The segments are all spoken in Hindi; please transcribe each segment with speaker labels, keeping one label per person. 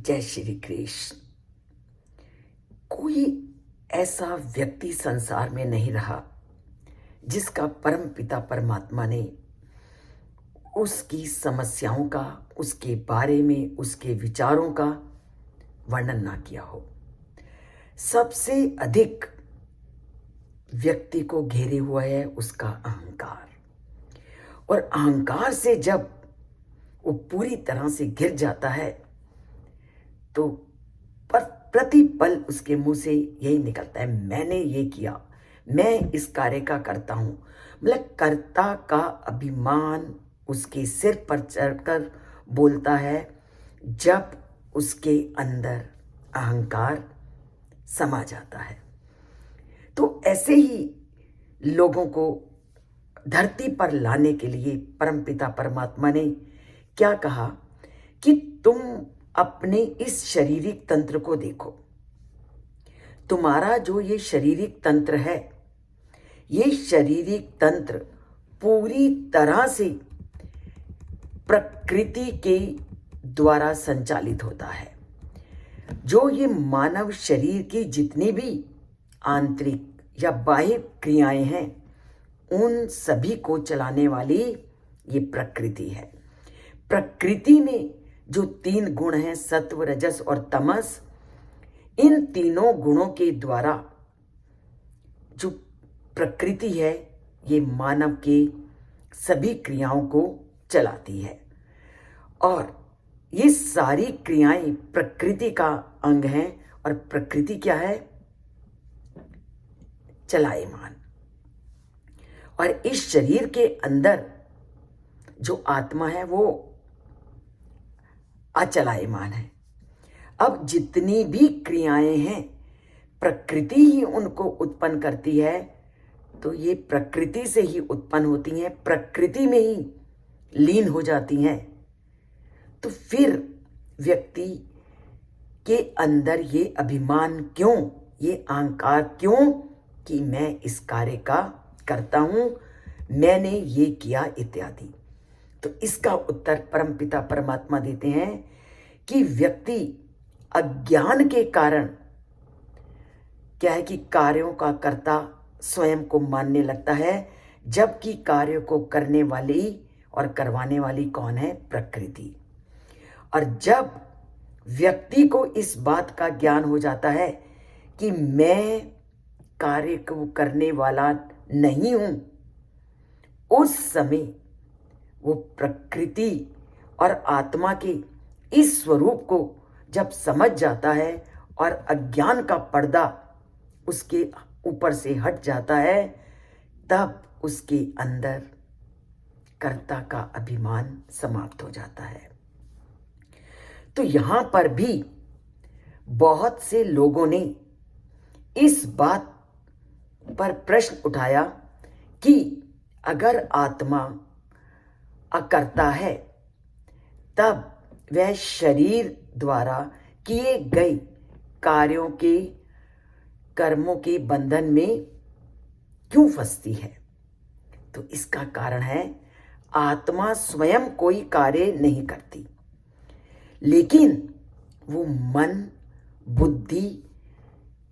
Speaker 1: जय श्री कृष्ण। कोई ऐसा व्यक्ति संसार में नहीं रहा जिसका परम पिता परमात्मा ने उसकी समस्याओं का, उसके बारे में, उसके विचारों का वर्णन ना किया हो। सबसे अधिक व्यक्ति को घेरे हुआ है उसका अहंकार, और अहंकार से जब वो पूरी तरह से घिर जाता है तो प्रतिपल उसके मुंह से यही निकलता है, मैंने ये किया, मैं इस कार्य का करता हूं। मतलब कर्ता का अभिमान उसके सिर पर चढ़कर बोलता है जब उसके अंदर अहंकार समा जाता है। तो ऐसे ही लोगों को धरती पर लाने के लिए परमपिता परमात्मा ने क्या कहा कि तुम अपने इस शारीरिक तंत्र को देखो। तुम्हारा जो ये शारीरिक तंत्र है, ये शारीरिक तंत्र पूरी तरह से प्रकृति के द्वारा संचालित होता है। जो ये मानव शरीर की जितनी भी आंतरिक या बाह्य क्रियाएं हैं, उन सभी को चलाने वाली ये प्रकृति है। प्रकृति में जो 3 गुण हैं, सत्व, रजस और तमस, इन तीनों गुणों के द्वारा जो प्रकृति है ये मानव के सभी क्रियाओं को चलाती है। और ये सारी क्रियाएं प्रकृति का अंग हैं, और प्रकृति क्या है? चलायमान। और इस शरीर के अंदर जो आत्मा है वो अचलायमान है। अब जितनी भी क्रियाएं हैं प्रकृति ही उनको उत्पन्न करती है, तो ये प्रकृति से ही उत्पन्न होती हैं, प्रकृति में ही लीन हो जाती हैं। तो फिर व्यक्ति के अंदर ये अभिमान क्यों, ये अहंकार क्यों कि मैं इस कार्य का करता हूं, मैंने ये किया इत्यादि। तो इसका उत्तर परमपिता परमात्मा देते हैं कि व्यक्ति अज्ञान के कारण क्या है कि कार्यों का कर्ता स्वयं को मानने लगता है, जबकि कार्यों को करने वाली और करवाने वाली कौन है? प्रकृति। और जब व्यक्ति को इस बात का ज्ञान हो जाता है कि मैं कार्य को करने वाला नहीं हूं, उस समय वो प्रकृति और आत्मा के इस स्वरूप को जब समझ जाता है और अज्ञान का पर्दा उसके ऊपर से हट जाता है, तब उसके अंदर कर्ता का अभिमान समाप्त हो जाता है। तो यहां पर भी बहुत से लोगों ने इस बात पर प्रश्न उठाया कि अगर आत्मा अकर्ता है, तब वह शरीर द्वारा किए गए कार्यों के, कर्मों के बंधन में क्यों फंसती है? तो इसका कारण है आत्मा स्वयं कोई कार्य नहीं करती, लेकिन वो मन, बुद्धि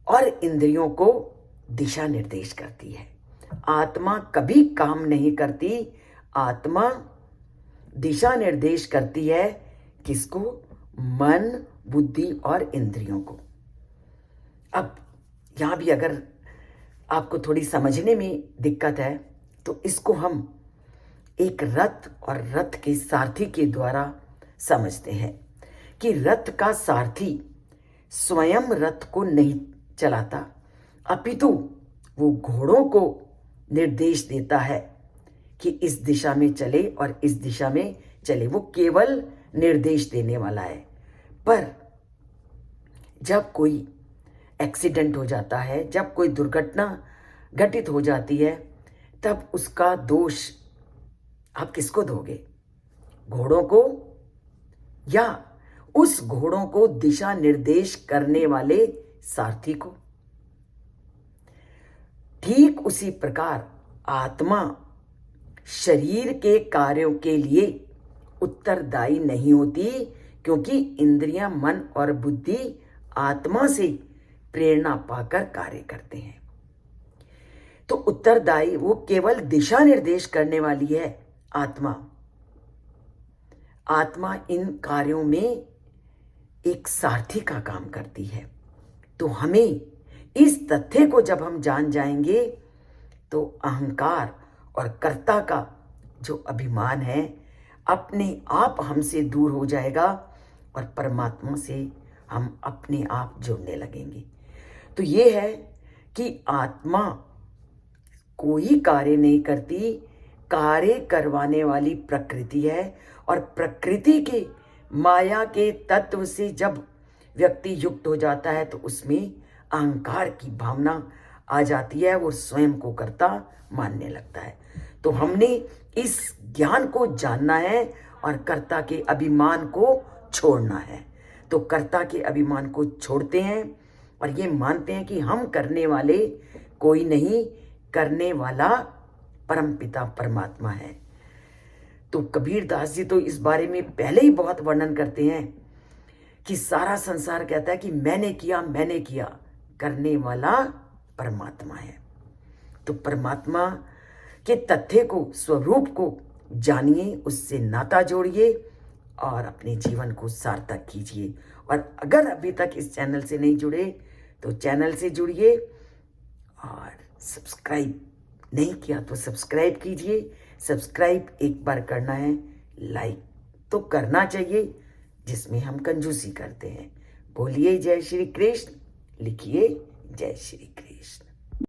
Speaker 1: और इंद्रियों को दिशा निर्देश करती है। आत्मा कभी काम नहीं करती, आत्मा दिशा निर्देश करती है। किसको? मन, बुद्धि और इंद्रियों को। अब यहां भी अगर आपको थोड़ी समझने में दिक्कत है तो इसको हम एक रथ और रथ के सारथी के द्वारा समझते हैं कि रथ का सारथी स्वयं रथ को नहीं चलाता, अपितु वो घोड़ों को निर्देश देता है कि इस दिशा में चले और इस दिशा में चले। वो केवल निर्देश देने वाला है। पर जब कोई एक्सीडेंट हो जाता है, जब कोई दुर्घटना घटित हो जाती है, तब उसका दोष आप किसको दोगे? घोड़ों को या उस घोड़ों को दिशा निर्देश करने वाले सारथी को? ठीक उसी प्रकार आत्मा शरीर के कार्यों के लिए उत्तरदायी नहीं होती, क्योंकि इंद्रियां, मन और बुद्धि आत्मा से प्रेरणा पाकर कार्य करते हैं। तो उत्तरदायी वो केवल दिशा निर्देश करने वाली है आत्मा। आत्मा इन कार्यों में एक सारथी का काम करती है। तो हमें इस तथ्य को जब हम जान जाएंगे तो अहंकार और कर्ता का जो अभिमान है अपने आप हमसे दूर हो जाएगा और परमात्मा से हम अपने आप जुड़ने लगेंगे। तो ये है कि आत्मा कोई कार्य नहीं करती, कार्य करवाने वाली प्रकृति है। और प्रकृति के माया के तत्व से जब व्यक्ति युक्त हो जाता है तो उसमें अहंकार की भावना आ जाती है, वो स्वयं को कर्ता मानने लगता है। तो हमने इस ज्ञान को जानना है और कर्ता के अभिमान को छोड़ना है। तो कर्ता के अभिमान को छोड़ते हैं और ये मानते हैं कि हम करने वाले कोई नहीं, करने वाला परमपिता परमात्मा है। तो कबीर दास जी तो इस बारे में पहले ही बहुत वर्णन करते हैं कि सारा संसार कहता है कि मैंने किया, करने वाला परमात्मा है। तो परमात्मा के तथ्य को, स्वरूप को जानिए, उससे नाता जोड़िए और अपने जीवन को सार्थक कीजिए। और अगर अभी तक इस चैनल से नहीं जुड़े तो चैनल से जुड़िए और सब्सक्राइब नहीं किया तो सब्सक्राइब कीजिए। सब्सक्राइब एक बार करना है, लाइक तो करना चाहिए, जिसमें हम कंजूसी करते हैं। बोलिए जय श्री कृष्ण, लिखिए जय श्री कृष्ण।